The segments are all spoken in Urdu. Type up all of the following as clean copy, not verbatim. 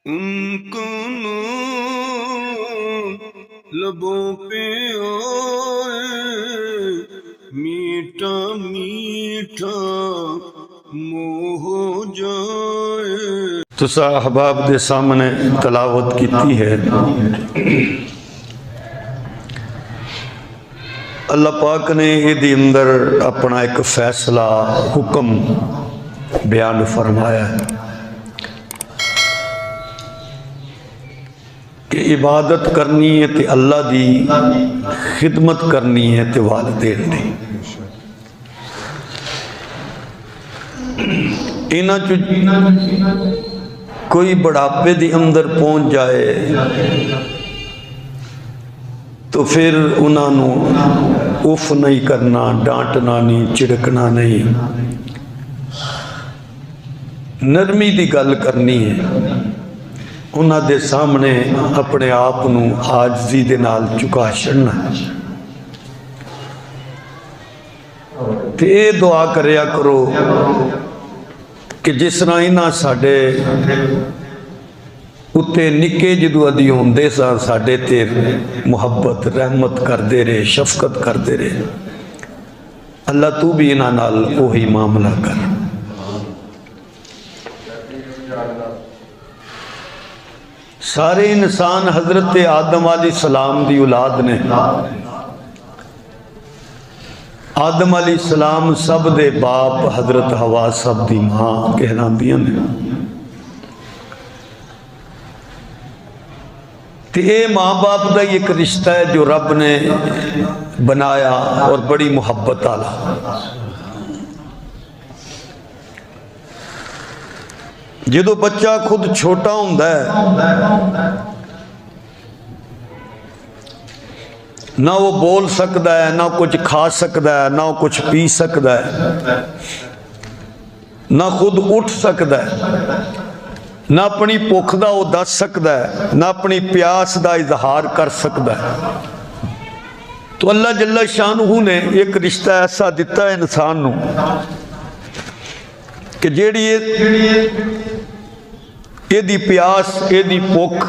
ان کو لبوں پہ آئے میٹھا میٹھا منہ ہو جائے۔ تو احباب دے سامنے تلاوت کیتی ہے۔ اللہ پاک نے یہ اندر اپنا ایک فیصلہ حکم بیان فرمایا ہے کہ عبادت کرنی ہے تے اللہ دی، خدمت کرنی ہے تے والدین دی۔ اینا کوئی بڑھاپے دی اندر پہنچ جائے تو پھر انہوں اف نہیں کرنا، ڈانٹنا نہیں، چڑکنا نہیں، نرمی دی گل کرنی ہے۔ انہاں دے سامنے اپنے آپ نو عاجزی دے نال چکا چھڑنا۔ تے اے دعا کریا کرو کہ جس طرح انہاں ساڈے اتے نکے جدو ادی ہوندے سا ساڈے تے محبت رحمت کر دے رہے، شفقت کر دے رہے، اللہ تو بھی انہاں نال وہی معاملہ کر۔ سارے انسان حضرت آدم علیہ السلام دی اولاد نے۔ آدم علیہ السلام سب دے باپ، حضرت حوا سب دی ماں کہلاندیاں نے۔ تے اے ماں باپ دا ایک رشتہ ہے جو رب نے بنایا اور بڑی محبت آلا۔ جدو بچہ خود چھوٹا ہوندہ ہے نہ وہ بول سکتا ہے، نہ کچھ کھا سکتا ہے، نہ کچھ پی سکتا ہے، نہ خود اٹھ سکتا ہے، نہ اپنی بھوک دا وہ دس سکتا ہے، نہ اپنی پیاس دا اظہار کر سکتا ہے۔ تو اللہ جل شانہ نے ایک رشتہ ایسا دیتا ہے انسان نو کہ جیڑی یہ دی پیاس، یہ دی بھوک،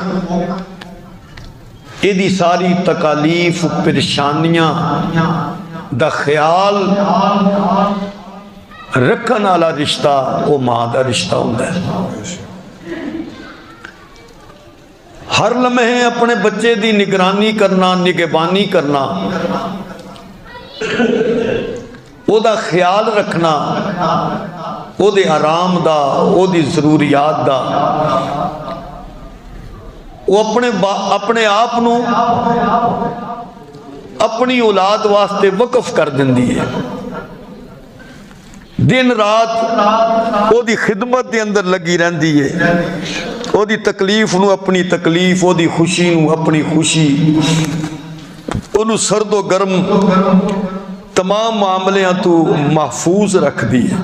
یہ دی ساری تکالیف پریشانیاں دا خیال رکھن والا رشتہ وہ ماں دا رشتہ ہوتا ہے۔ ہر لمحے اپنے بچے دی نگرانی کرنا، نگہبانی کرنا، وہ دا خیال رکھنا، وہ دے آرام دا، وہ دی ضروریات دا، وہ اپنے آپ نو اپنی اولاد واسطے وقف کر دیندی ہے۔ دن رات وہ دی خدمت دے اندر لگی رہندی ہے، وہ دی تکلیف نو اپنی تکلیف، وہ دی خوشی نو اپنی خوشی، انہوں سرد و گرم تمام معاملیاں تو محفوظ رکھ دی ہے۔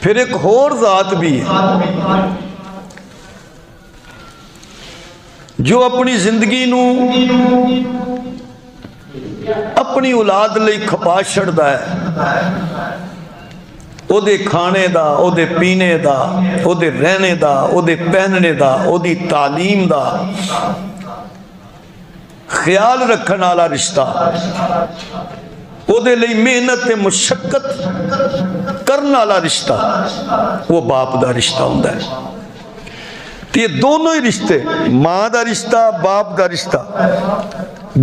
پھر ایک اور ذات بھی ہے جو اپنی زندگی نو اپنی اولاد لئی کھپا چھڑدا ہے، او دے کھانے دا، او دے پینے دا، او دے رہنے دا، او دے پہننے دا، او دی تعلیم دا خیال رکھن والا رشتہ، وہ دے لئی محنت تے مشقت کرنا والا رشتہ وہ باپ دا رشتہ ہوندہ ہے۔ یہ دونوں ہی رشتے، ماں دا رشتہ، باپ دا رشتہ،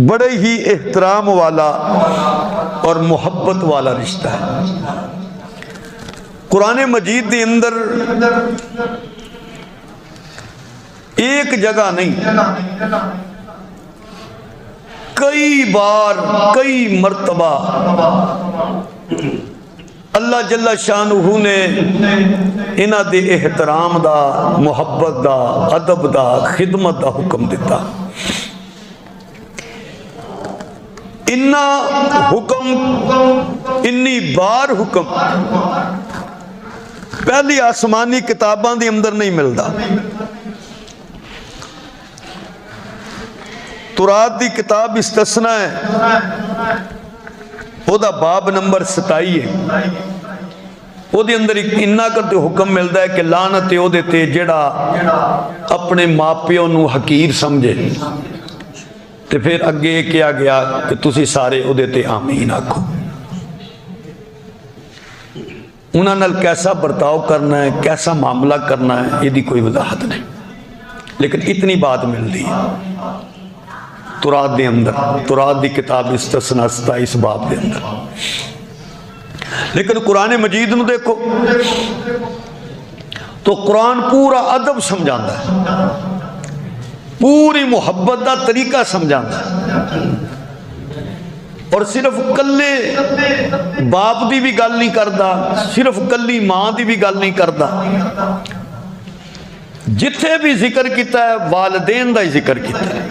بڑے ہی احترام والا اور محبت والا رشتہ ہے۔ قرآن مجید دے اندر ایک جگہ نہیں، کئی بار، کئی مرتبہ اللہ جل شانہ نے انہاں دے احترام دا، محبت دا، ادب دا، خدمت دا حکم دیتا۔ انہا حکم، انی بار حکم پہلی آسمانی کتاباں دی اندر نہیں ملدا۔ تورات دی کتاب استثنا ہے، وہ دا باب نمبر 27 ہے۔ وہ دے اندر انہا کرتے حکم ملتا ہے کہ لعنت او دے تے جڑا اپنے ماں پیو نو حقیر سمجھے. تے پھر اگے کیا گیا کہ تسی سارے او دے تے آمین آکھو. انہاں نال کیسا برتاؤ کرنا ہے، کیسا معاملہ کرنا ہے، یہ دی کوئی وضاحت نہیں، لیکن اتنی بات مل رہی ہے تورات دے اندر. تورات دی کتاب استثناء 27 باب دے اندر. لیکن قرآن مجید نو دیکھو تو قرآن پورا ادب سمجھاندا ہے، پوری محبت دا طریقہ سمجھاندا ہے، اور صرف کلے باپ دی بھی گل نہیں کردا، صرف کلی ماں دی بھی گل نہیں کردا. جتھے بھی ذکر کیتا ہے والدین دا ہی ذکر کیتا ہے.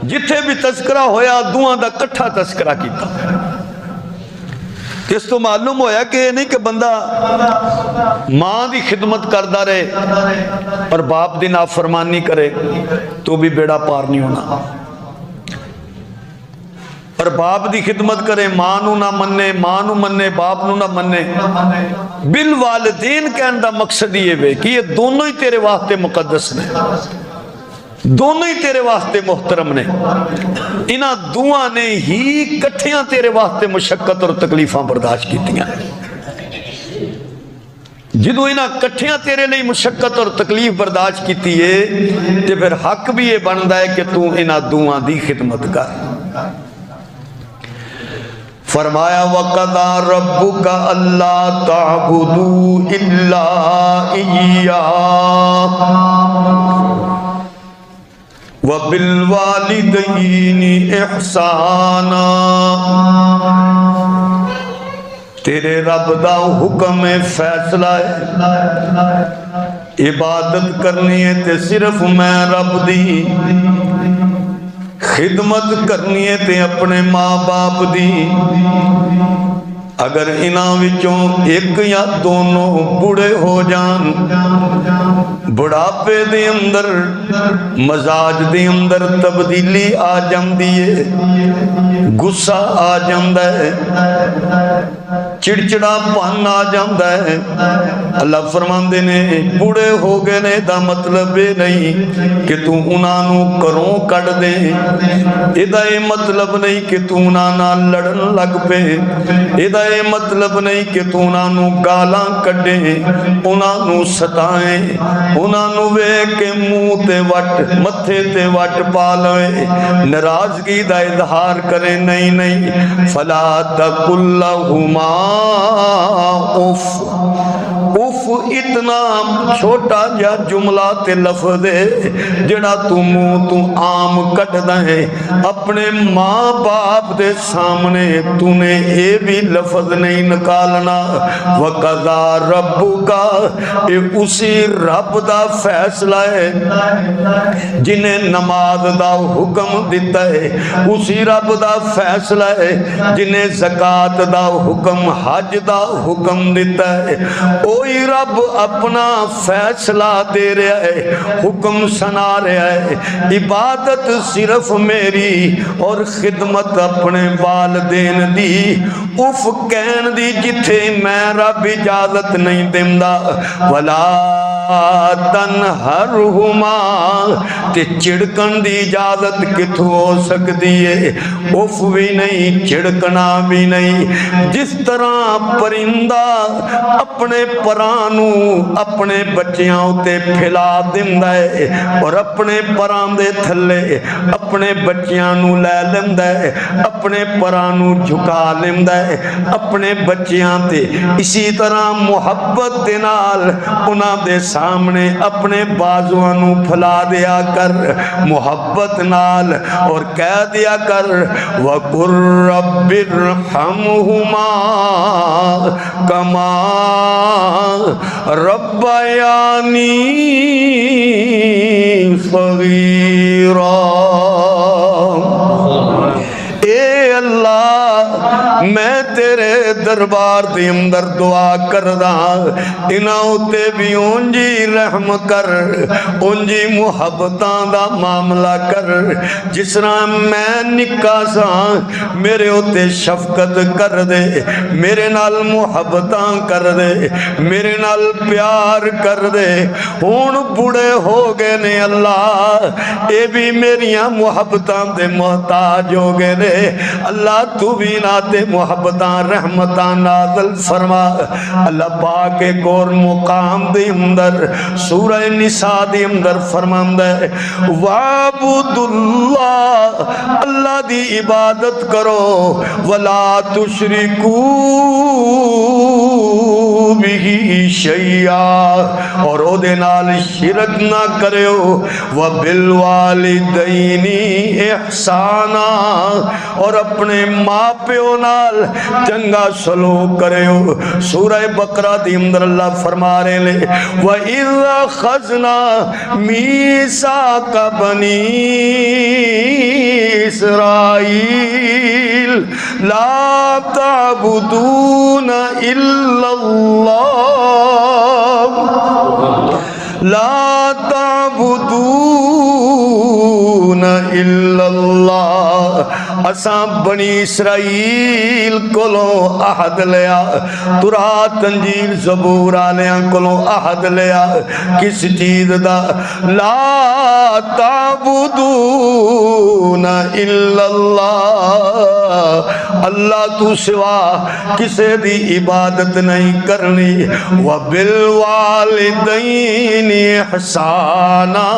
جتھے بھی تذکرہ ہویا دوہاں دا کٹھا تذکرہ کیتا. اس تو معلوم ہویا کہ نہیں کہ بندہ ماں دی خدمت کردہ رہے اور باپ دی نافرمانی کرے تو بھی بیڑا پار نہیں ہونا، اور باپ دی خدمت کرے ماں نو نہ مننے، ماں نو مننے باپ نو نہ مننے. بالوالدین کہن دا مقصد یہ ہے کہ یہ دونوں ہی تیرے واسطے مقدس نے، دونوں ہی تیرے واسطے محترم نے. انہاں دعا نے ہی کٹھیاں تیرے واسطے مشقت اور تکلیفاں برداشت کیتیاں. جدو انہاں کٹھیاں تیرے لئے مشقت اور تکلیف برداشت کیتی ہے تے پھر حق بھی یہ بندا ہے کہ تو انہاں دعا دی خدمت کر. فرمایا وَقَضَى رَبُّكَ أَلَّا تَعْبُدُوا إِلَّا إِيَّاهُ وَبِالْوَالِدَيْنِ إِحْسَانًا. تیرے رب دا حکم فیصلہ ہے، عبادت کرنی ہے تے صرف میں رب دی، خدمت کرنی ہے تے اپنے ماں باپ دی. اگر انہاں وچوں ایک یا دونوں بڑے ہو جان، بڑھاپے دے اندر مزاج دے اندر تبدیلی آ جاندی ہے، غصہ آ جاندا ہے، چڑچڑا پن آ جاندا ہے. اللہ فرماندے نے بڑے ہو گئے نے دا مطلب یہ نہیں کہ تو انہاں نو کروں کٹ دے، ایدہ یہ مطلب نہیں کہ تو انہاں نال لڑن لگ پے، ایدہ یہ مطلب نہیں کہ تو انہاں نو گالاں کڈے، انہاں نو ستائیں، انہاں نو وے کے منہ تے وٹ متھے تے وٹ پالوے، ناراضگی دا اظہار کرے. نہیں نہیں، فلا تقل لہما اف. اف اتنا چھوٹا جا جملہ تے لفظ ہے جڑا تو منہ تو عام کٹدا ہے، اپنے ماں باپ دے سامنے تو نے اے بھی لفظ نہیں نکالنا. وَقَضَى رَبُّكَ، اے اسی رب دا فیصلہ ہے جنہیں نماز دا حکم دیتا ہے، اسی رب دا فیصلہ ہے جنہیں زکاة دا حکم، حج دا حکم دیتا ہے. اوہی رب اپنا فیصلہ دے رہا ہے، حکم سنا رہا ہے. عبادت صرف میری اور خدمت اپنے والدین دی، اف کہن دی جتھے میں رب اجازت نہیں دیندہ. وَلَا تَنْهَرْهُمَا، تے چڑکن دی اجازت کتھو ہو سکتی ہے، اف بھی نہیں چڑکنا بھی نہیں. جس طرح پرندہ اپنے پرانو اپنے بچیاں تے پھیلا دیندہ ہے اور اپنے پران دے تھلے اپنے بچیاں نو لے لیندہ ہے، اپنے پرانو جھکا لیندہ ہے اپنے بچیاں تے، اسی طرح محبت دے نال انہاں دے سامنے اپنے بازوان نو پھلا دیا کر محبت نال، اور کہہ دیا کر وَقُرْ رَبِّ ارْحَمْهُمَا كَمَا رَبَّيَانِي صَغِيرًا. اے اللہ میں تیرے دربار دے اندر دعا کردہ انہاں اتے بھی اونجی رحم کر اونجی محبتاں دا معاملہ کر جس طرح میں نکا سا میرے اتے شفقت کر دے میرے نال محبتاں کر دے میرے نال پیار کر دے ہون بڑے ہو گئے نے اللہ اے بھی میریاں محبتاں دے محتاج ہو گئے نے اللہ تو بھی ناتے محبتاں رحمتاں نازل فرما اللہ پاک ایک اور مقام دے اندر سورہ نساء دے اندر فرماندہ ہے وَعَبُدُ اللَّهِ اللہ دی عبادت کرو وَلَا تُشْرِكُوا بِهِ شَيْئًا اور او دے نال شرک نہ کریو وَبِالْوَالِدَيْنِ احسانا اور اپنے ماں پیو نال چنگا سلوک کریو سورہ بقرہ دی اندر اللہ فرما رہے لے وَإِذْ أَخَذْنَا مِيثَاقَ بَنِي إِسْرَائِيلَ لَا تَعْبُدُونَ إِلَّا اللَّهَ لا تعبدون الا اللہ اساں بنی اسرائیل کولوں عہد لیا تورات انجیل زبور آلیاں کولوں عہد لیا کس چیز دا لا تعبدون الا اللہ اللہ تو سوا کسے دی عبادت نہیں کرنی وبالوالدین احسانا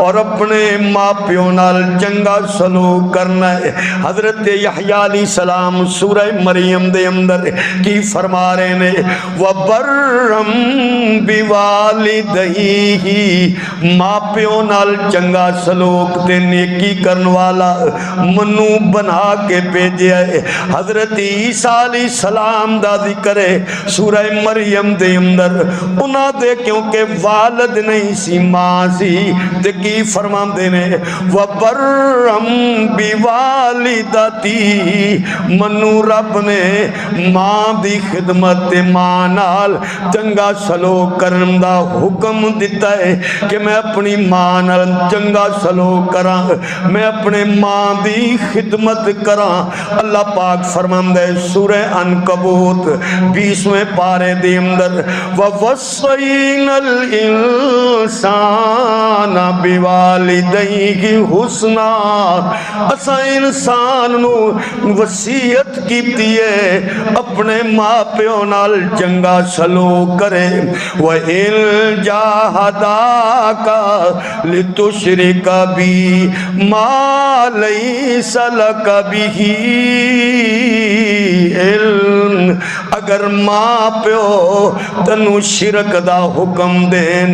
اور اپنے ماں پیو نال چنگا سلوک کرنا ہے حضرت یحییٰ علیہ السلام سورہ مریم دے اندر کی فرما رہے نے وَبَرَّمْ بِوَالِدَيْهِ ماں پیو نال چنگا سلوک تے نیکی کرن والا منو بنا کے بھیجے ہے حضرت عیسیٰ علیہ السلام دا ذکر ہے سورہ مریم دے اندر انہاں دے کیونکہ والد نہیں سی ماں سی تے کی فرمان دینے وَبَرَّمْ بِوَالِدَتِي منو رب نے ماں دی خدمت ماں نال چنگا سلوک کرن دا حکم دیتا ہے کہ میں اپنی ماں نال چنگا سلوک کراں میں اپنے ماں دی خدمت کراں اللہ پاک فرمان دے سورہ عنکبوت 20ویں پارے دے اندر وَوَصَّيْنَا الْإِنسَانَ بِوَالِدَيْهِ حُسْنًا اسا انسان نو وصیت کیتی ہے اپنے ماں پیو نال چنگا سلوک کرے وَإِن جَاهَدَاكَ لِتُشْرِكَ بِي مَا لَيْسَ لَكَ بِهِ علم اگر ماں پیو تنو شرک دا حکم دین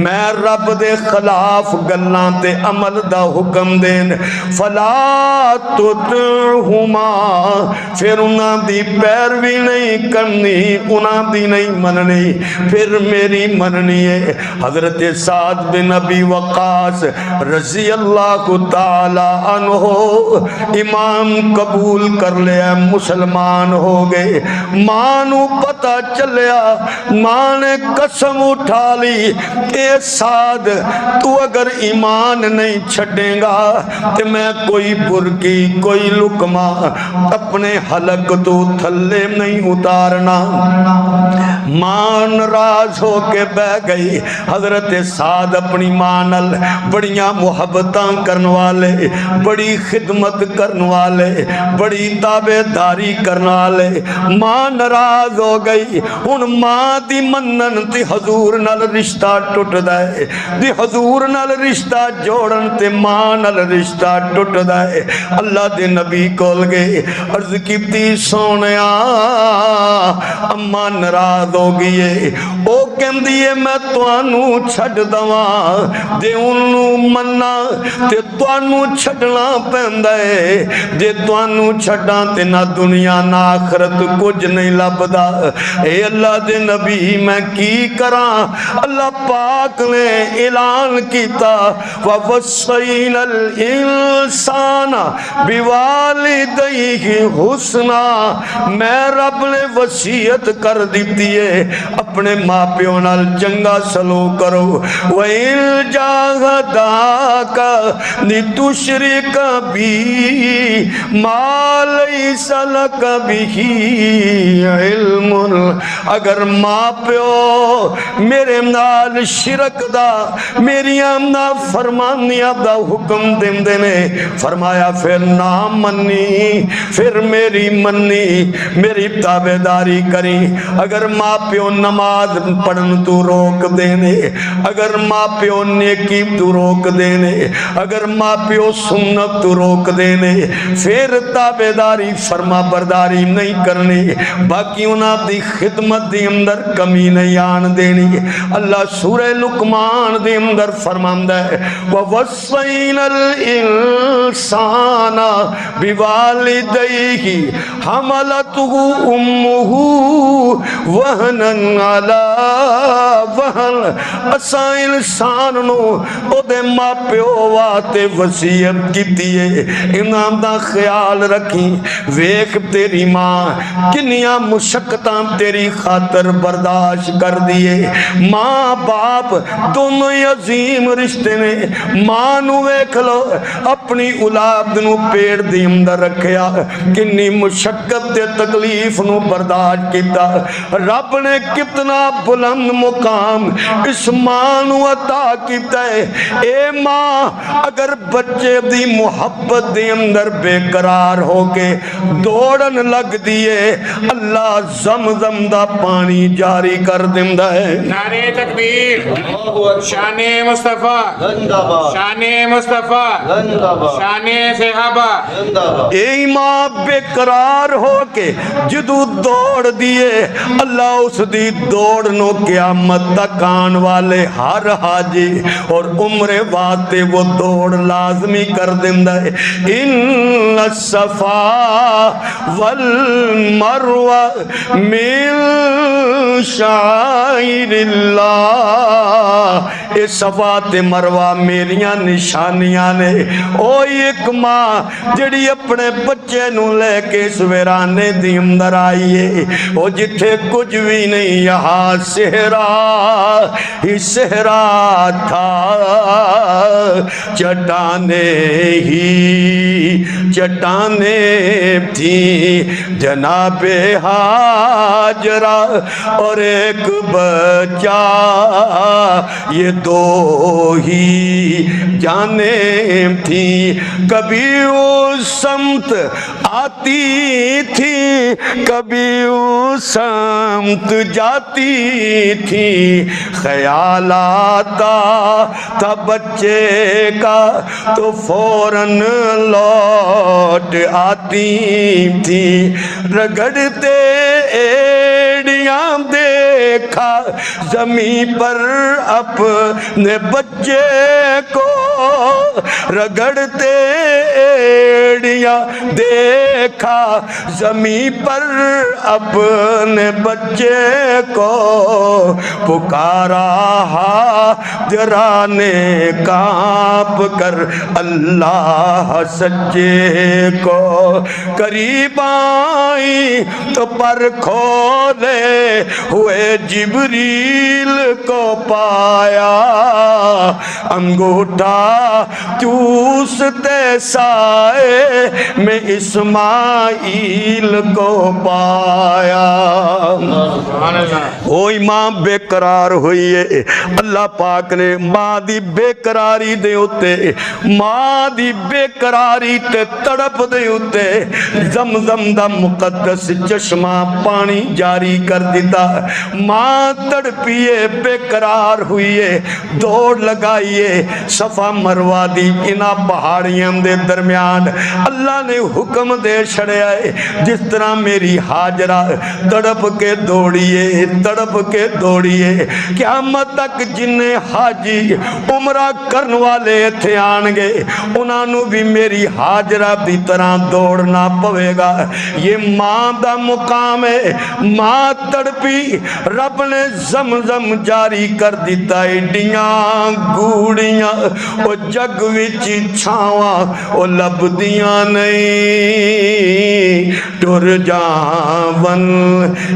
میں رب دے خلاف گلاں تے عمل دا حکم دین فلا تطعهما پھر انہاں دی پیروی نہیں کرنی انہاں دی نہیں مننی پھر میری مننی ہے حضرت سعد بن ابی وقاص رضی اللہ تعالی عنہ امام قبول کر لیا مسلمان ہو گئے ماں نو پتہ چلیا ماں نے قسم اٹھا لی اے سعد تو اگر ایمان نہیں چھڑیں گا تو میں کوئی برکی کوئی لکمہ اپنے حلق تو تھلے نہیں اتارنا ماں ناراض ہو کے بہ گئی حضرت سعد اپنی ماں نال بڑیاں محبتاں کرن والے بڑی خدمت کرن والے بڑی تابعداری کرن والے ماں ناراض ہو گئی ہن ماں دی منن تے حضور نال رشتہ ٹوٹ دے دی حضور نال رشتہ جوڑن تے ماں نال رشتہ ٹوٹ دے اللہ دے نبی کول گئے عرض کیتی سونیا اماں ناراض ہو گئی او کہندی ہے میں توانوں چھڈ دواں دے انہوں مننا تے توانوں چھڈنا پیندا ہے جے توانوں چھڈاں تے نہ دنیا نہ آخرت کچھ نہیں لبدا اے اللہ دے نبی میں کی کراں اللہ پاک نے اعلان کیتا وَوَصَّيْنَا الْإِنسَانَ بِوَالِدَيْهِ حُسْنًا میں رب نے وصیت کر دیتی ہے اپنے ماں پیو نال چنگا سلوک کرو وَإِن جَاهَدَاكَ لِتُشْرِكَ بِي مَا لَيْسَ لَكَ بِهِ علم اگر ماں پیو میرے نال شرک دا میری نا فرمانیاں دا حکم دن دینے فرمایا پھر نہ منی پھر میری منی میری تابعداری کری اگر ماں پیو نماز پڑھن تو روک دینے اگر ماں پیو نیکی تو روک دینے اگر ماں پیو سنت تو روک دینے پھر تابعداری فرما برداری نہیں کرنی باقی انہاں دی خدمت دی اندر کمی نہیں آن دینی اللہ سورہ لقمان دی اندر فرماندہ ہے وَوَصَّيْنَا الْإِنسَانَ بِوَالِدَيْهِ حَمَلَتُهُ أُمُّهُ وَهْنًا عَلَى وَهْنٍ اساں انسان نو او دے ماں پیو واتے وصیت کیتی ہے انہاں دا خیال رکھی ویکھ تیری ماں کنیاں مشقتاں تیری خاطر برداشت کر دیے ماں باپ دونوں عظیم رشتے نے ماں نو ویکھ لو اپنی اولاد نو پیڑ دی اندر رکھیا کنی مشقت تے تکلیف نو برداشت کیتا رب نے کتنا بلند مقام اس ماں نو عطا کیتا ہے اے ماں اگر بچے دی محبت دی اندر بے قرار ہو کے دوڑن لگ دیے اللہ زمزم دا پانی جاری کر دیندا ہے نعرہ تکبیر شان مصطفیٰ شان مصطفیٰ شان صحابہ اے ماں بے قرار ہو کے جدو دوڑ دیے اللہ اس دی دوڑ نو قیامت تک آن والے ہر حاجی اور عمر واتے وہ دوڑ لازمی کر دیندا ہے ان الصفا والمروہ من شعائر اللہ اے صفا تے مروہ میریاں نشانیاں نے او ایک ماں جڑی اپنے بچے نو لے کے سویرانے دی اندر آئیے او جتھے کچھ بھی نہیں یہاں صحرا ہی صحرا تھا چٹانے ہی چٹانے تھی جناب ہاجرہ اور ایک بچہ یہ دو ہی جانے تھی کبھی اس سمت آتی تھی کبھی اس سمت جاتی تھی خیال آتا تھا بچے کا تو فوراً لوٹ آتی تھی رگڑتے ایڑیاں دیکھا زمین پر اپنے بچے کو رگڑتے ایڑیاں دیکھا زمین پر اپنے بچے کو پکارا حاجرانے کانپ کر اللہ سچے کو قریب آئی تو پر کھولے ہوئے جبریل کو پایا انگوٹھا چوستے سائے میں اسماعیل کو پایا وہی ماں بے قرار ہوئی ہے اللہ پاک نے ماں دی بے قراری دے ہوتے ماں دی بے قراری تے تڑپ دے ہوتے زمزم دا مقدس چشمہ پانی جاری کر دیتا ماں تڑپیے بے قرار ہوئیے دوڑ لگائیے صفا مروہ دی انہا پہاڑیاں دے درمیان اللہ نے حکم دے چھڑے آئے جس طرح میری حاجرہ تڑپ کے دوڑیے تڑپ تڑپ کے دوڑیے قیامت تک جنہیں حاجی عمرہ کرن والے تھے آن گے انہاں نو بھی میری حاجرہ دی طرح دوڑنا پوے گا۔ یہ ماں دا مقام ہے، ماں تڑپی رب نے زمزم جاری کر دیتا ایڈیاں گوڑیاں او جگ وچ چھاواں او لبدیاں نہیں ٹر جاون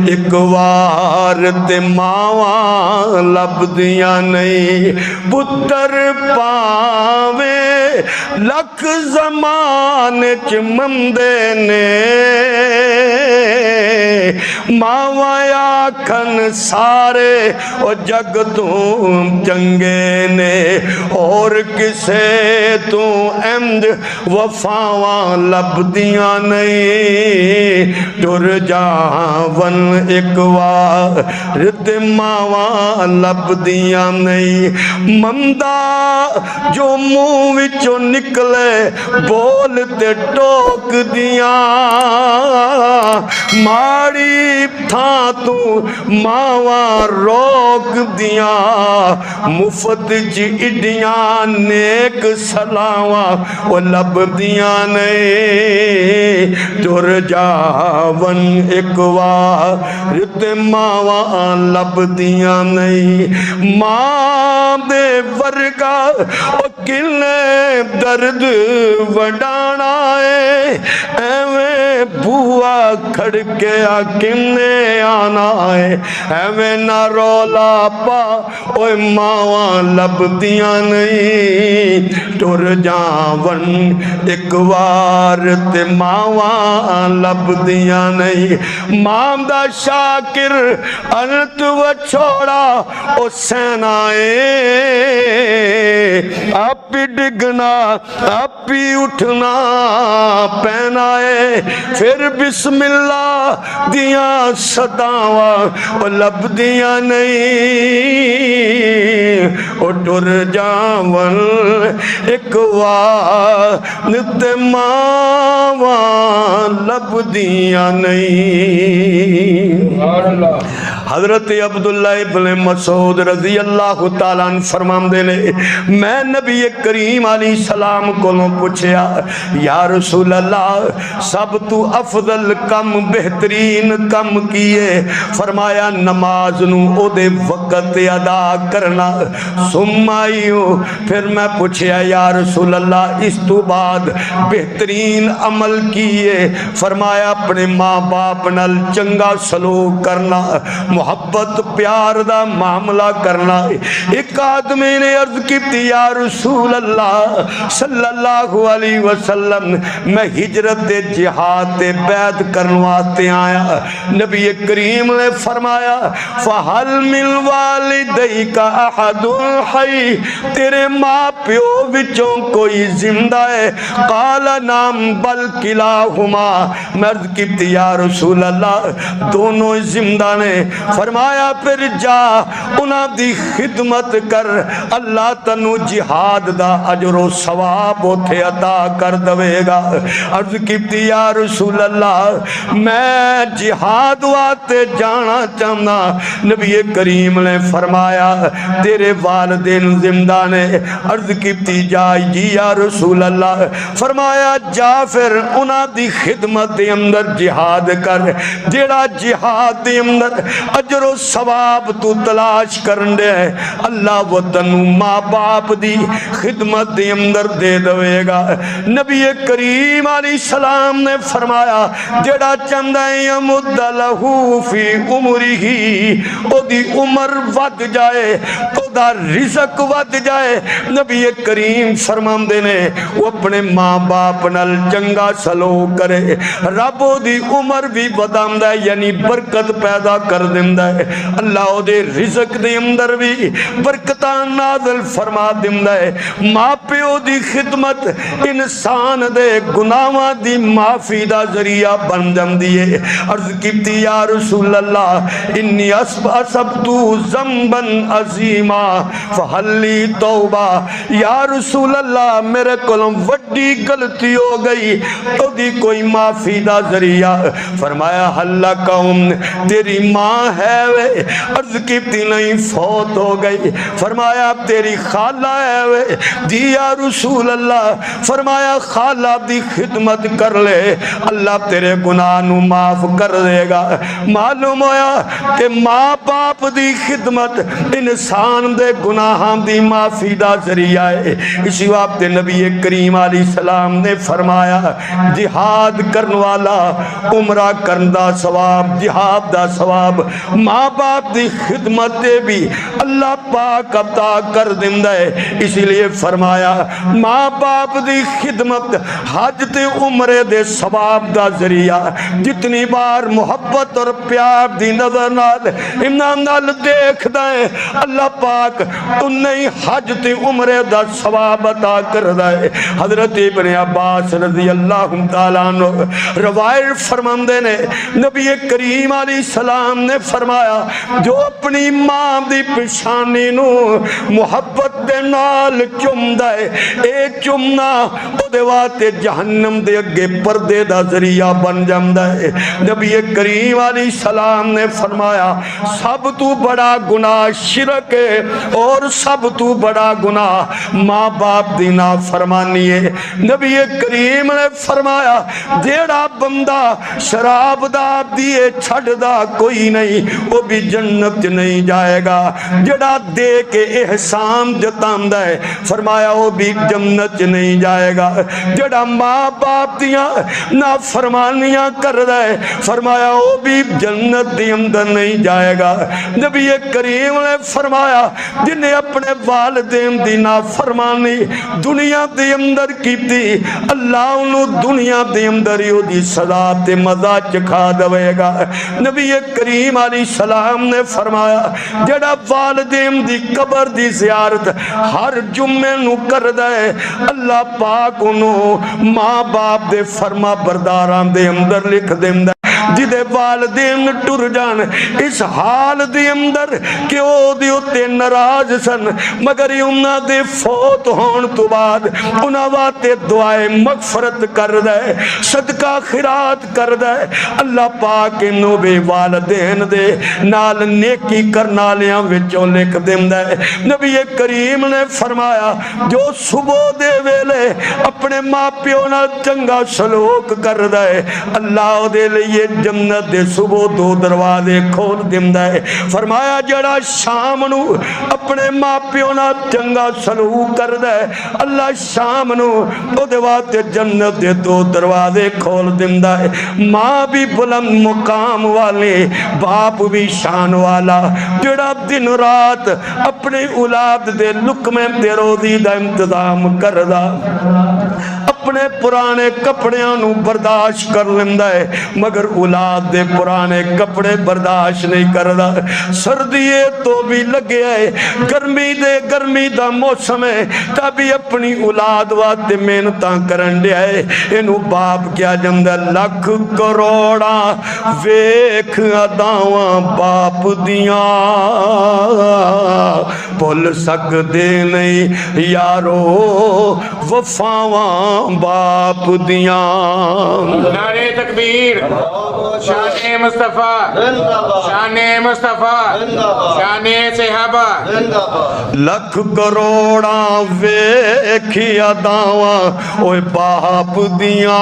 ایک وار تے ماواں لبدیاں نہیں پتر پاوے لکھ زمانے چ مندے نے ماواں آکھن سارے او جگ تو چنگے نے اور کسے تو امد وفاواں لبدیاں نہیں ٹر جاون ایک وار تے ماواں لبدیاں نہیں ممدہ جو منہ وچوں نکلے بول تے ٹوک دیاں ماڑی تھاں تو ماواں روک دیاں مفت جی اڈیاں نیک سلاواں او لبدیاں نہیں ٹر جاون ایک وار تے ماواں لبدیاں نہیں ماں دے ورگا او کنے درد وڈانا ہے ایویں بوا کھڑکیا کنے آنا ہے ایویں نہ رولا پا اوے ماواں لبدیاں نہیں ٹر جاون ایک وار تے ماواں لبدیاں نہیں ماں دا شاکر انت و چھوڑا او سینائے آپ ہی ڈگنا آپ ہی اٹھنا پینا ہے پھر بسم اللہ دیاں صداواں او لبدیاں نہیں او ٹر جاون ایک وار تے ماواں لبدیاں نہیں۔ حضرت عبداللہ ابن مسعود رضی اللہ تعالیٰ عنہ فرماندے نے میں نبی کریم علیہ السلام کو پوچھیا یا رسول اللہ سب تو افضل کم بہترین کم کیے فرمایا نماز نو او دے وقت ادا کرنا سمائیو پھر میں پوچھیا یا رسول اللہ اس تو بعد بہترین عمل کیے فرمایا اپنے ماں باپ نال چنگا سلوک کرنا محبت پیار دا معاملہ کرنا۔ ایک آدمی نے عرض کی تھی یا رسول اللہ صلی اللہ علیہ وسلم میں ہجرت جہاد بیعت کرنواتے آیا نبی کریم نے فرمایا فَحَلْ مِنْ وَالِدَيْكَ أَحَدٌ حَيٍّ تیرے ماں پیو وچوں کوئی زندہ ہے قال نام بل کلاہما میں عرض کی تھی یا رسول اللہ دونوں زندہ نے فرمایا پھر جا انہاں دی خدمت کر اللہ تنو جہاد دا اجر و ثواب ہوتے عطا کر دوے گا۔ عرض کی تھی یا رسول اللہ میں جہاد واتے جانا چاہنا نبی کریم نے فرمایا تیرے والدین زندہ نے عرض کی تھی جائی جی یا رسول اللہ فرمایا جا پھر انہاں دی خدمت دے اندر جہاد کر جیڑا جہاد دے اندر اجر و ثواب تو تلاش کرندے اللہ وہ تنو ماں باپ دی خدمت دے اندر دے دوے گا۔ نبی کریم علیہ السلام نے فرمایا جڑا چندہ یمد لہو فی عمرہی او دی عمر ود جائے او دا رزق ود جائے نبی کریم فرمان دینے وہ اپنے ماں باپ نال چنگا سلوک کرے رب او دی عمر بھی بدام ہے یعنی برکت پیدا کر دیندہ ہے اللہ او دے رزق دے اندر بھی برکتان نازل فرما دیندہ ہے ماں پیو دی خدمت انسان دے گناہاں دی معافی دا ذریعہ بن جم دیئے۔ عرض کیتی یا رسول اللہ انی اسبتو ذنبا عظیما فحلی توبہ یا رسول اللہ میرے کولوں وڈی غلطی ہو گئی تو دی کوئی معافی دا ذریعہ فرمایا حلہ قوم تیری ماں ہے وے عرض کیتی نہیں فوت ہو گئی فرمایا تیری خالہ ہے وے دی یا رسول اللہ فرمایا خالہ دی خدمت کر لے اللہ تیرے گناہ نو معاف کر دے گا معلوم ہویا کہ ماں باپ دی خدمت انسان دے گناہاں دی معافی دا ذریعہ ہے اسی وقت نبی کریم علیہ السلام نے فرمایا جہاد کرن والا عمرہ کرن دا ثواب جہاد دا ثواب ماں باپ دی خدمت دے بھی اللہ پاک عطا کر دیندا ہے اسی لیے فرمایا ماں باپ دی خدمت حج تے عمرے دے ثواب دا ذریعہ جتنی بار محبت اور پیار دی نظر نال امام نال دیکھ دائیں اللہ پاک انہیں حج تے عمرے دا ثواب عطا کر دائے حضرت ابن عباس رضی اللہ تعالیٰ عنہ روایت فرماندے نے نبی کریم علیہ السلام نے فرمایا جو اپنی ماں دی پیشانی نو محبت دے نال چم دائے اے چمنا او دے واتے جہنم دے اگے پردے دا ذریعہ بن جامدہ ہے نبی کریم علیہ السلام نے فرمایا سب تو بڑا گناہ شرک ہے اور سب تو بڑا گناہ ماں باپ دی نافرمانی ہے نبی کریم نے فرمایا جیڑا بندہ شراب دا دیے چھڑ دا کوئی نہیں وہ بھی جنت نہیں جائے گا جیڑا دے کے احسان جتاندہ ہے فرمایا وہ بھی جنت نہیں جائے گا جیڑا ماں باپ دیاں نافرمانیاں کر دے فرمایا وہ بھی جنت دی اندر نہیں جائے گا نبی کریم نے فرمایا جنہیں اپنے والدین دی نافرمانی دنیا دی اندر کی تھی اللہ انہوں دنیا دی اندر ہی دی سزا تے مزہ چکھا دوے گا نبی کریم علیہ السلام نے فرمایا جڑا والدین دی قبر دی زیارت ہر جمعے نو کر دے اللہ پاک انہوں ماں باپ دے فرما برداران دے اندر لکھ دیں جدے والدین ٹر جان اس حال دی اندر کہ او دی اتے ناراض سن مگر انہاں دے فوت ہون تو بعد انہاں واتے دعائے مغفرت کر دے صدقہ خیرات کر دے اللہ پاک انہوں بے والدین دے نال نیکی کرنا لیاں وچوں لکھ دیں دے نبی کریم نے فرمایا جو صبح دے ویلے اپنے ماں پیو نال چنگا سلوک کر دے اللہ دے لئے جنت دے صبح دو دروازے کھول دیندہ ہے فرمایا جڑا شام نو اپنے ماں پیو نال چنگا سلوک کر دے اللہ شام نو او دے واتے جنت دے دو دروازے کھول دیندہ ہے ماں بھی بلند مقام والے باپ بھی شان والا جڑا دن رات اپنے اولاد دے لقمے دے روزی دا انتظام کر دا اپنے پرانے کپڑیاں نو برداشت کر لیندہ ہے مگر اولاد دے پرانے کپڑے برداشت نہیں کردا سردیے تو بھی لگے ہے گرمی دا موسم ہے تبھی اپنی اولاد واتے محنتاں کرن دے ہے انہوں باپ کیا جمدہ لکھ کروڑا ویکھ اداواں باپ دیاں بھول سک دے نہیں یارو وفاواں باپ دیاں نعرہ تکبیر شان مصطفیٰ شان مصطفیٰ شان صحابہ لکھ کروڑا ویکھی اداواں اوے باپ دیاں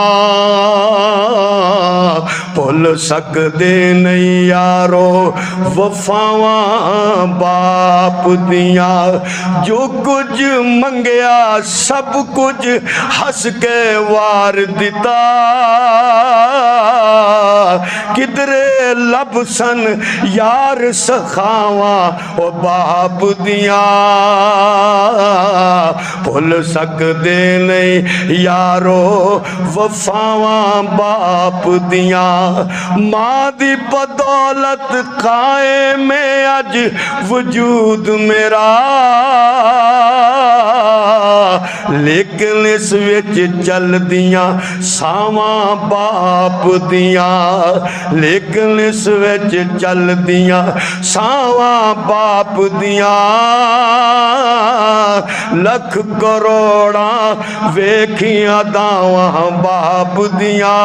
بھول سک دے نہیں یارو وفاواں باپ دیاں جو کچھ منگیا سب کچھ ہس کے وار دیتا کدرے لب سن یار سخاواں او باپ دیاں بھول سک دے نہیں یارو وفاواں باپ دیاں ماں دی بدولت قائم اج وجود میرا لیکن اس وچ چل دیاں ساواں باپ دیاں لیکن اس وچ چل دیاں ساواں باپ دیاں لکھ کروڑاں ویکھیاں داواں باپ دیاں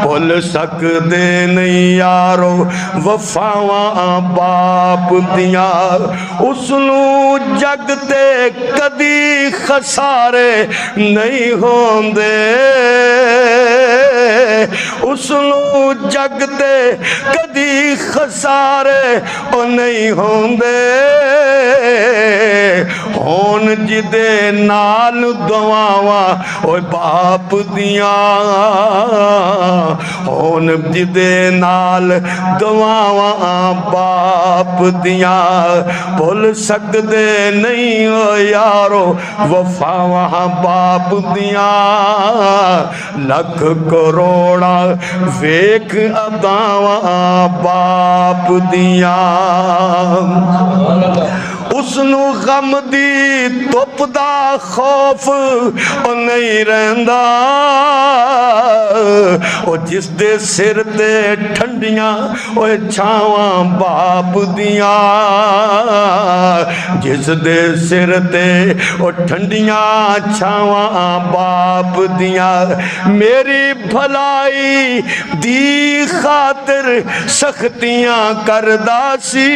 بھول سکدے نہیں یارو وفاواں باپ دیاں اس نو جگ تے کدی خسارے نہیں ہوندے اس نو جگ تے کدی خسارے نہیں ہوندے ہون جدے نال دعاواں اوے باپ دیاں ہون جدے نال دعاواں باپ دیاں بھول سکدے نہیں او یارو وفاواں باپ دیاں لکھ کروڑا ویکھ اداواں باپ دیاں اس نو غم دی تپ دا خوف نہیں رہندا او جس دے سر تے ٹھنڈیاں او چھاواں باپ دیاں جس دے سر تے او ٹھنڈیاں چھاواں باپ دیاں میری بھلائی دی خاطر سختیاں کردا سی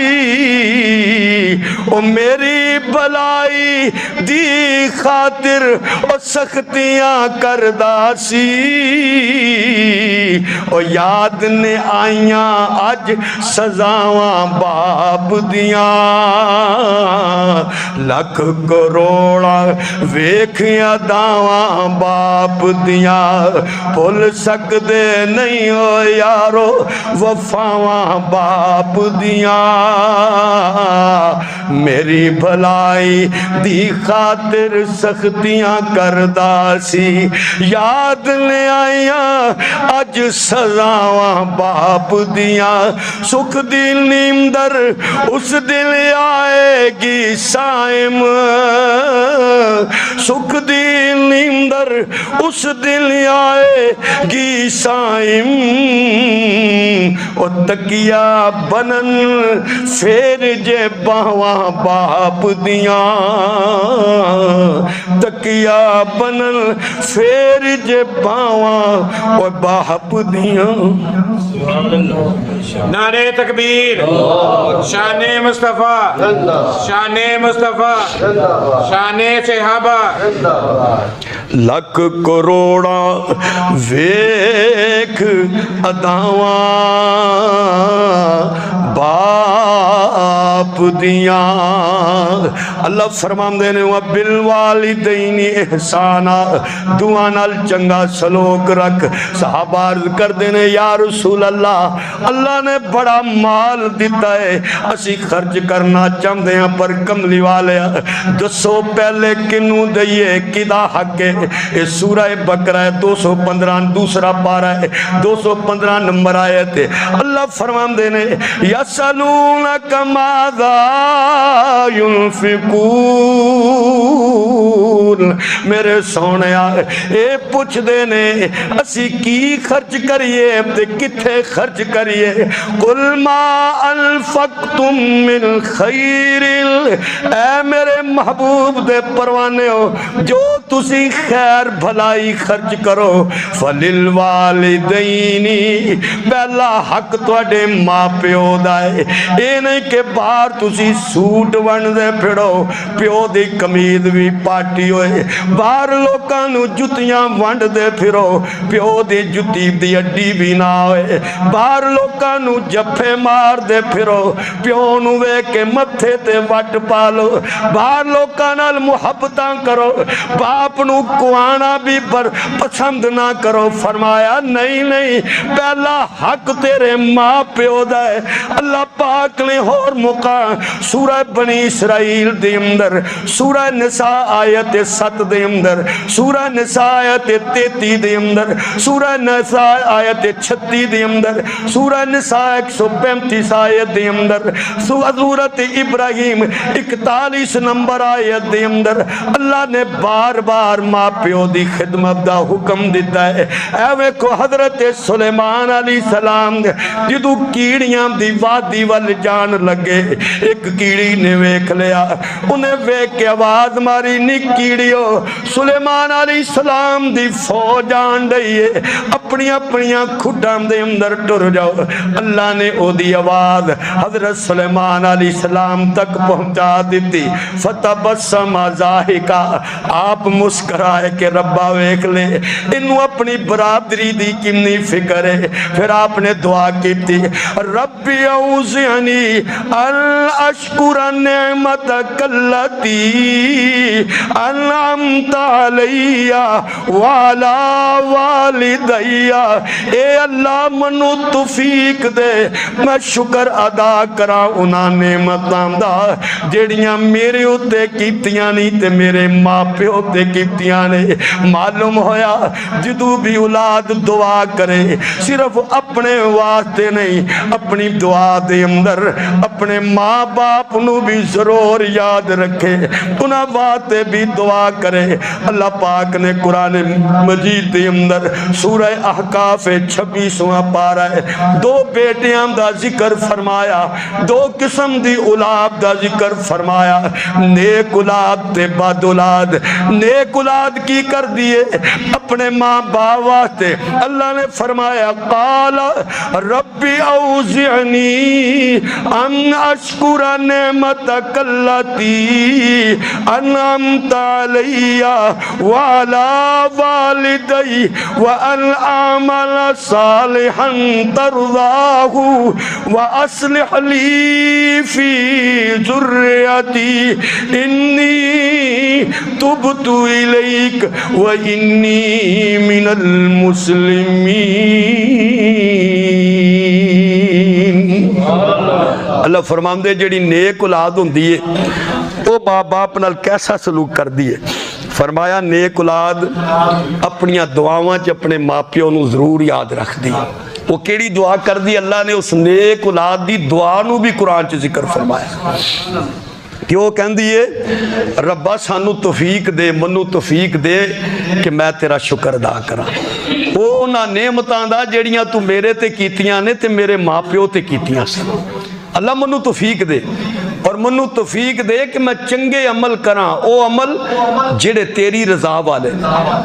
او میری بھلائی دی خاطر او سختیاں کردا سی او یاد نے آئیاں اج سزاواں باپ دیاں لکھ کروڑا ویکھیاں داواں باپ دیاں بھول سکدے نہیں او یارو وفاواں باپ دیاں میری بھلائی دی خاطر سختیاں کردا سی یاد لے آئیاں اج سزاواں باپ دیاں سکھ دی نیمدر اس دل آئے گی سائم سکھ دی نیمدر اس دل آئے گی سائم او تکیہ بنن پھر جے باواں باپ دیاں تکیہ بنن پھر جے باواں او باپ دیاں نعرہ تکبیر شان مصطفیٰ شان مصطفیٰ شان صحابہ لکھ کروڑا ویکھ اداواں باپ دیاں اللہ فرمان دینے وَبِالْوَالِدَيْنِ احسانا دعا نال چنگا سلوک رکھ صحابہ عرض کر دینے یا رسول اللہ اللہ نے بڑا مال دیتا ہے اسی خرچ کرنا چاہتے ہیں پر کملی والے دسو پہلے کنوں دئیے کدا حق ہے اس سورہ بقرہ 215 دوسرا پارہ ہے 215 نمبر آیت ہے اللہ فرمان دینے یسألونک ماذا ينفقون میرے سونے آئے اے پوچھ دینے اسی کی خرچ کریے تے کتھے خرچ کریے قل ما انفقتم من خیر اے میرے محبوب دے پروانے ہو جو تسی خیر بھلائی خرچ کرو فللوالدینی پہلا حق توڑے ماں پیو دائے اے نہیں کہ باہر تسی سوٹ ون دے پھڑو پیو دی کمید بھی پاٹی ہوئے باہر لوکانو جتیاں ونڈ دے پھرو پیو دی جتی دی اڈی بھی نہ ہوئے باہر لوکانو جپے مار دے پھرو پیو نوے کے متھے تے وٹ پالو باہر لوکانال محبتاں کرو باہر آپ نو کوانا بھی پسند نہ کرو. فرمایا نہیں نہیں پہلا حق تیرے ماں پیو دا ہے. اللہ پاک نے اور موقع سورہ بنی اسرائیل دے اندر سورہ نساء آیت 7 دے اندر سورہ نساء آیت 33 دے اندر سورہ نساء آیت 36 دے اندر سورہ نساء 135 آیت دے اندر سورۃ ابراہیم 41 نمبر آیت دے اندر اللہ نے بار بار ماں پیو دی خدمت دا حکم دیتا ہے. ایویں کو حضرت سلیمان علیہ السلام جدو کیڑیاں دی وادی وال جان لگے ایک کیڑی نے ویکھ لیا انہیں ویکھ کے آواز ماری نی کیڑیو سلیمان علیہ السلام دی فوج آن رہی ہے اپنی اپنیاں کھڈاں دے اندر ٹر جاؤ. اللہ نے او دی آواز حضرت سلیمان علیہ السلام تک پہنچا دیتی. فتبسم ضاحکا آپ مسکرائے کہ ربا ویکھ لے انہوں اپنی برادری دی کتنی فکر ہے. پھر آپ نے دعا کی تھی ربی اوزعنی ان اشکر نعمتک التی انعمت علی وعلی والدی. اے اللہ منو توفیق دے میں شکر ادا کرا انہاں نعمتاں دا جڑیاں میرے اتے کیتیاں نہیں تے میرے ماں پیو تے کیتیاں نے. معلوم ہویا جدو بھی اولاد دعا کرے صرف اپنے واسطے نہیں اپنی دعا دے اندر اپنے ماں باپ نو بھی ضرور یاد رکھے انہاں واسطے بھی دعا کرے. اللہ پاک نے قرآن مجید دے اندر سورہ احقاف 26واں پارہ ہے 2 بیٹیاں دا ذکر فرمایا 2 قسم دی اولاد دا ذکر فرمایا. نیک اولاد تے بد اولاد. نیک اولاد کی کر دیے اپنے ماں باپ واسطے اللہ نے فرمایا قال ربی اوزعنی ان اشکر نعمتک التی انعمت علی وعلی والدی وان اعمل صالحا ترضاہ واصلح لی فی ذریتی انی تبت الیک وانی من المسلمین. اللہ فرمان دے جڑی نیک اولاد ہوندی ہے وہ ماں باپ نال کیسا سلوک کر دیئے. فرمایا نیک اولاد اپنی دعاواں چ اپنے ماں پیو نو ضرور یاد رکھ دی. وہ کیڑی دعا کر دی اللہ نے اس نیک اولاد دی دعا نو بھی قرآن چ ذکر فرمایا کہ وہ کہن دیئے ربا سانو توفیق دے منو توفیق دے کہ میں تیرا شکر ادا کرا. وہ نہ نعمتاں دا جڑیاں تو میرے تے کیتیاں نے تے میرے ماں پیو تے کیتیاں سے. اللہ منو توفیق دے اور منو توفیق دے کہ میں چنگے عمل کراں او عمل جڑے تیری رضا والے.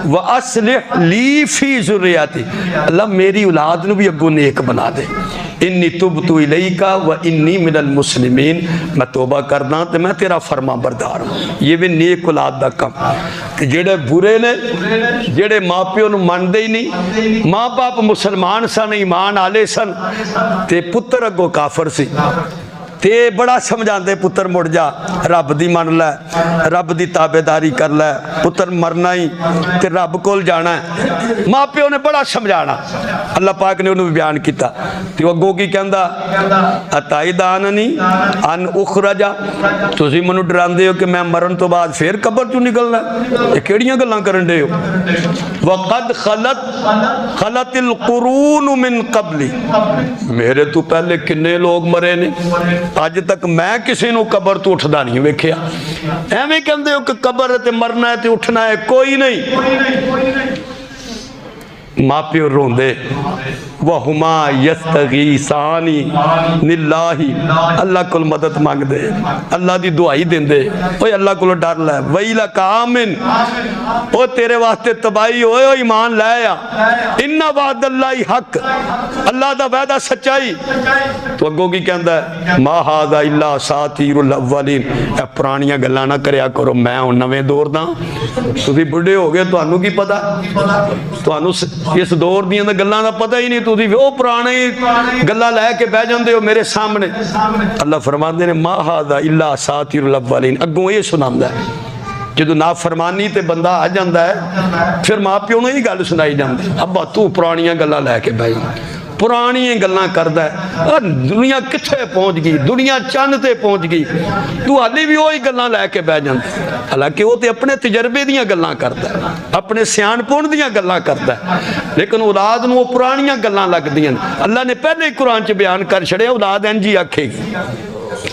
وَأَصْلِحْ لِي فِي ذُرِّيَّتِي اللہ میری اولاد نو بھی اگوں نیک بنا دے. انی تبت الیک وانی من المسلمین میں توبہ کرنا تے میں تیرا فرما بردار ہوں. یہ بھی نیک اولاد دا کم کہ جڑے برے نے جڑے ماں پیو نو مندے ہی نہیں. ماں باپ مسلمان سن ایمان والے سن تے پتر اگوں کافر سی تے بڑا سمجھاندے پتر مڑ جا رب دی من لے رب دی تابعداری کر لے پتر مرنا ہی تے رب کول جانا ہے. ماں پیو نے بڑا سمجھانا. اللہ پاک نے انہوں بھی بیان کیتا تے وہ گو کی کہندا اتائداننی ان اخرجا تسی منو ڈراندے ہو کہ میں مرن تو بعد پھر قبر تو نکلنا. یہ کیڑیاں گلاں کرن دے ہو. وقد خلت القرون من قبلی میرے تو پہلے کنے لوگ مرے نے اج تک میں کسی نو قبر تو اٹھدا نہیں ویکھیا. ایویں کہندے ہو کہ قبر تے مرنا ہے تے اٹھنا ہے کوئی نہیں. ماں پیو روندے وَهُمَا يَسْتَغِيثَانِ لِلَّهِ اللہ کل مدد مانگ دے اللہ دی دعائی دیں دے اوہ اللہ کل ڈر لے وَإِلَكَ آمِن اوہ تیرے واسطے تباہی ہوئے ایمان لائیا اِنَّا وَعْدَ اللَّهِ حق اللہ دا وعدہ سچائی. تو اگوں کی کہندا ہے مَا هَذَا إِلَّا أَسَاطِيرُ الْأَوَّلِينَ اے پرانیاں گلاں نہ کریا کرو میں ہن نویں دور دا تسی بڑھے ہو گئے تانوں کی پتہ تانوں اس دور دیاں دا گلاں دا پتہ ہی نہیں تسی وہ پرانے گلا لے کے بہ جاندے ہو میرے سامنے. اللہ فرماندے نے ما ھذا الا اساطیر الاولین اگوں یہ سناندا ہے ਜਦੋਂ ਨਾਫਰਮਾਨੀ ਤੇ ਬੰਦਾ ਆ ਜਾਂਦਾ ਹੈ ਫਿਰ ਮਾਂ ਪਿਓ ਨੂੰ ਇਹ ਗੱਲ ਸੁਣਾਈ ਜਾਂਦੀ, ਅੱਬਾ ਤੂੰ ਪੁਰਾਣੀਆਂ ਗੱਲਾਂ ਲੈ ਕੇ ਬਹਿ ਪੁਰਾਣੀਆਂ ਗੱਲਾਂ ਕਰਦਾ ਹੈ। ਦੁਨੀਆ ਕਿੱਥੇ ਪਹੁੰਚ ਗਈ, ਦੁਨੀਆ ਚੰਨ ਤੇ ਪਹੁੰਚ ਗਈ, ਤੂੰ ਹਾਲੇ ਵੀ ਉਹੀ ਗੱਲਾਂ ਲੈ ਕੇ ਬਹਿ ਜਾਂਦਾ। ਹਾਲਾਂਕਿ ਉਹ ਤੇ ਆਪਣੇ ਤਜਰਬੇ ਦੀਆਂ ਗੱਲਾਂ ਕਰਦਾ, ਆਪਣੇ ਸਿਆਣਪੁਣ ਦੀਆਂ ਗੱਲਾਂ ਕਰਦਾ, ਲੇਕਿਨ ਔਲਾਦ ਨੂੰ ਉਹ ਪੁਰਾਣੀਆਂ ਗੱਲਾਂ ਲੱਗਦੀਆਂ ਨੇ। ਅੱਲਾ ਨੇ ਪਹਿਲੇ ਹੀ ਕੁਰਾਨ 'ਚ ਬਿਆਨ ਕਰ ਛੜਿਆ, ਔਲਾਦ ਇੰਝ ਹੀ ਆਖੇਗੀ,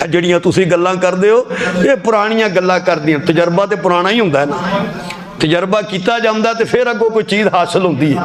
ਜਿਹੜੀਆਂ ਤੁਸੀਂ ਗੱਲਾਂ ਕਰਦੇ ਹੋ ਇਹ ਪੁਰਾਣੀਆਂ ਗੱਲਾਂ ਕਰਦੀਆਂ। ਤਜਰਬਾ ਤੇ ਪੁਰਾਣਾ ਹੀ ਹੁੰਦਾ ਹੈ ਨਾ, ਤਜਰਬਾ ਕੀਤਾ ਜਾਂਦਾ ਤੇ ਫਿਰ ਅੱਗੋਂ ਕੋਈ ਚੀਜ਼ ਹਾਸਲ ਹੁੰਦੀ ਹੈ।